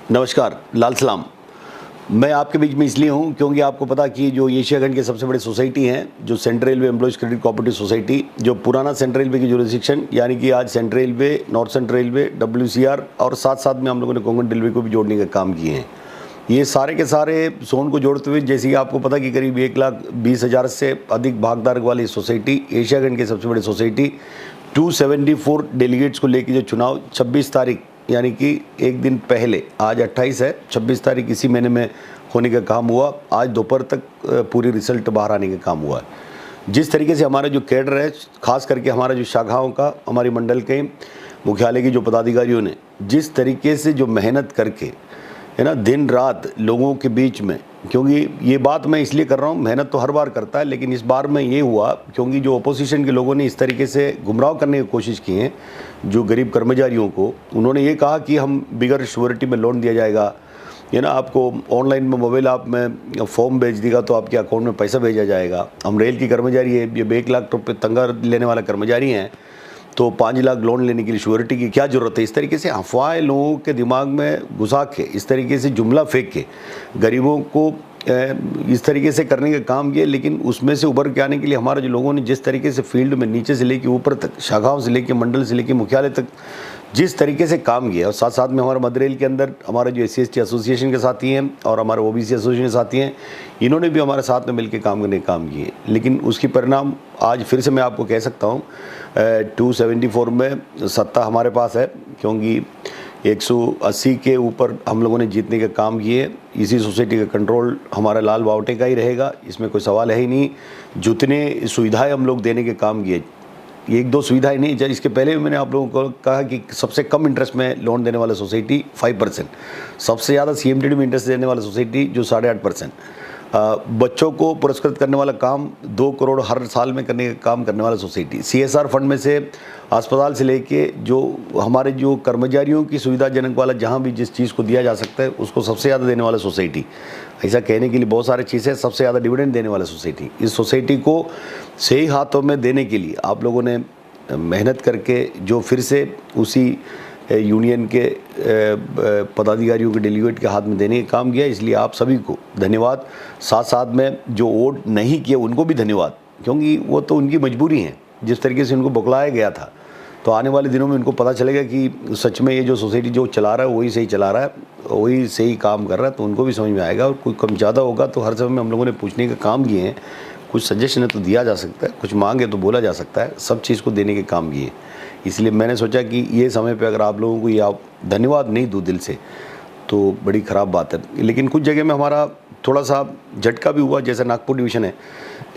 नमस्कार, लाल सलाम। मैं आपके बीच में इसलिए हूँ क्योंकि आपको पता कि जो एशिया खंड के सबसे बड़ी सोसाइटी हैं, जो central railway employees credit cooperative society, जो पुराना सेंट्रल रेलवे की जुरिसडिक्शन यानी कि आज central railway, north central railway, WCR और साथ साथ में हम लोगों ने कोंकण रेलवे को भी जोड़ने का काम किए हैं। ये सारे के सारे जोन को जोड़ते हुए, जैसे कि आपको पता कि करीब 1,20,000 से अधिक भागधारक वाली सोसाइटी, एशिया खंड की सबसे बड़ी सोसाइटी, 274 डेलीगेट्स को लेकर जो चुनाव 26 तारीख यानी कि एक दिन पहले, आज 28 है, 26 तारीख इसी महीने में होने का काम हुआ। आज दोपहर तक पूरी रिजल्ट बाहर आने का काम हुआ है। जिस तरीके से हमारा जो कैडर है, खास करके हमारा जो शाखाओं का, हमारी मंडल के मुख्यालय की जो पदाधिकारियों ने जिस तरीके से जो मेहनत करके, है ना, दिन रात लोगों के बीच में, क्योंकि ये बात मैं इसलिए कर रहा हूँ, मेहनत तो हर बार करता है, लेकिन इस बार में ये हुआ क्योंकि जो अपोजिशन के लोगों ने इस तरीके से गुमराह करने की कोशिश की है जो गरीब कर्मचारियों को। उन्होंने ये कहा कि हम बिगर श्योरिटी में लोन दिया जाएगा, ये ना, आपको ऑनलाइन में मोबाइल ऐप में फॉर्म भेज देगा तो आपके अकाउंट में पैसा भेजा जाएगा। हम रेल की कर्मचारी है, ये 1 लाख रुपये तंगा लेने वाला कर्मचारी हैं, तो 5 लाख लोन लेने के लिए श्योरिटी की क्या ज़रूरत है। इस तरीके से अफवाहें लोगों के दिमाग में घुसा के, इस तरीके से जुमला फेंक के गरीबों को इस तरीके से करने का काम किया। लेकिन उसमें से उभर के आने के लिए हमारे जो लोगों ने जिस तरीके से फील्ड में नीचे से लेके ऊपर तक, शाखाओं से लेके मंडल से लेके मुख्यालय तक जिस तरीके से काम किया, और साथ साथ में हमारे मध्य रेल के अंदर हमारे जो SC/ST एसोसिएशन के साथी हैं और हमारे OBC एसोसिएशन के साथी हैं, इन्होंने भी हमारे साथ में मिलकर काम करने का काम किए। लेकिन उसकी परिणाम आज फिर से मैं आपको कह सकता हूँ, 274 में सत्ता हमारे पास है, क्योंकि 180 के ऊपर हम लोगों ने जीतने का काम किए। इसी सोसाइटी का कंट्रोल हमारा लाल बावटे का ही रहेगा, इसमें कोई सवाल है ही नहीं। जितने सुविधाएं हम लोग देने के काम किए, 1-2 सुविधाएं नहीं, इसके पहले भी मैंने आप लोगों को कहा कि सबसे कम इंटरेस्ट में लोन देने वाला सोसाइटी 5%, सबसे ज़्यादा CMTD में इंटरेस्ट देने वाला सोसाइटी जो 8.5%, बच्चों को पुरस्कृत करने वाला काम 2 करोड़ हर साल में करने का काम करने वाला सोसाइटी, CSR फंड में से अस्पताल से लेके जो हमारे जो कर्मचारियों की सुविधाजनक वाला जहाँ भी जिस चीज़ को दिया जा सकता है उसको सबसे ज़्यादा देने वाला सोसाइटी। ऐसा कहने के लिए बहुत सारी चीज़ें, सबसे ज़्यादा डिविडेंड देने वाला सोसाइटी। इस सोसाइटी को सही हाथों में देने के लिए आप लोगों ने मेहनत करके जो फिर से उसी यूनियन के पदाधिकारियों के डेलीगेट के हाथ में देने का काम किया, इसलिए आप सभी को धन्यवाद। साथ साथ में जो वोट नहीं किए उनको भी धन्यवाद, क्योंकि वो तो उनकी मजबूरी है। जिस तरीके से उनको बौखलाया गया था, तो आने वाले दिनों में उनको पता चलेगा कि सच में ये जो सोसाइटी जो चला रहा है वही सही चला रहा है, वही सही काम कर रहा है, तो उनको भी समझ में आएगा। और कोई कम ज़्यादा होगा तो हर समय में हम लोगों ने पूछने का काम किए हैं। कुछ सजेशन है तो दिया जा सकता है, कुछ मांगे तो बोला जा सकता है, सब चीज़ को देने के काम किए। इसलिए मैंने सोचा कि ये समय पे अगर आप लोगों को ये आप धन्यवाद नहीं दूँ दिल से तो बड़ी ख़राब बात है। लेकिन कुछ जगह में हमारा थोड़ा सा झटका भी हुआ, जैसे नागपुर डिवीज़न है,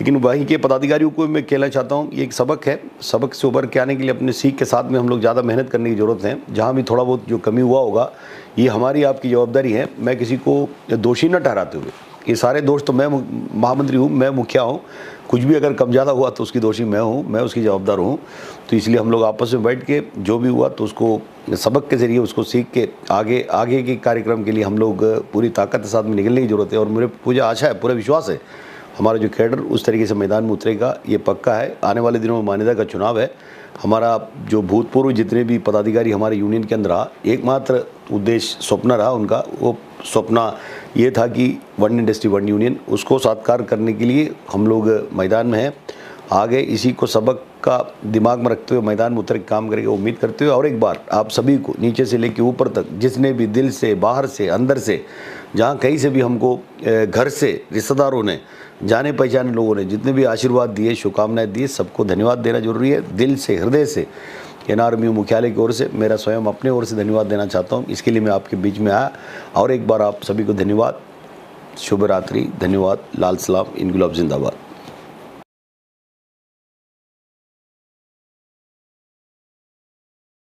लेकिन वहीं के पदाधिकारियों को मैं कहना चाहता हूँ, ये एक सबक है। सबक से उभर के आने के लिए अपने सीख के साथ में हम लोग ज़्यादा मेहनत करने की ज़रूरत है। जहाँ भी थोड़ा बहुत जो कमी हुआ होगा, ये हमारी आपकी जवाबदारी है। मैं किसी को दोषी न ठहराते हुए, ये सारे दोष तो मैं महामंत्री हूँ, मैं मुखिया हूँ, कुछ भी अगर कम ज़्यादा हुआ तो उसकी दोषी मैं हूँ, मैं उसकी जवाबदार हूँ। तो इसलिए हम लोग आपस में बैठ के जो भी हुआ तो उसको सबक के ज़रिए उसको सीख के आगे के कार्यक्रम के लिए हम लोग पूरी ताकत के साथ में निकलने की ज़रूरत है। और मुझे पूरा आशा है, पूरा विश्वास है, हमारा जो कैडर उस तरीके से मैदान में उतरेगा, ये पक्का है। आने वाले दिनों में मान्यता का चुनाव है। हमारा जो भूतपूर्व जितने भी पदाधिकारी हमारे यूनियन के अंदर रहा, एकमात्र उद्देश्य स्वप्न रहा उनका, वो स्वप्न ये था कि 1 इंडस्ट्री 1 यूनियन, उसको साकार करने के लिए हम लोग मैदान में हैं। आगे इसी को सबक का दिमाग में रखते हुए मैदान में उतर के काम करेंगे, उम्मीद करते हुए। और एक बार आप सभी को नीचे से लेकर ऊपर तक, जिसने भी दिल से, बाहर से, अंदर से, जहाँ कहीं से भी हमको घर से रिश्तेदारों ने, जाने पहचाने लोगों ने जितने भी आशीर्वाद दिए, शुभकामनाएं दी, सबको धन्यवाद देना जरूरी है। दिल से, हृदय से, NRMU मुख्यालय की ओर से, मेरा स्वयं अपने ओर से धन्यवाद देना चाहता हूँ। इसके लिए मैं आपके बीच में आया। और एक बार आप सभी को धन्यवाद, शुभ रात्रि, धन्यवाद, लाल सलाम, इनकलाब जिंदाबाद।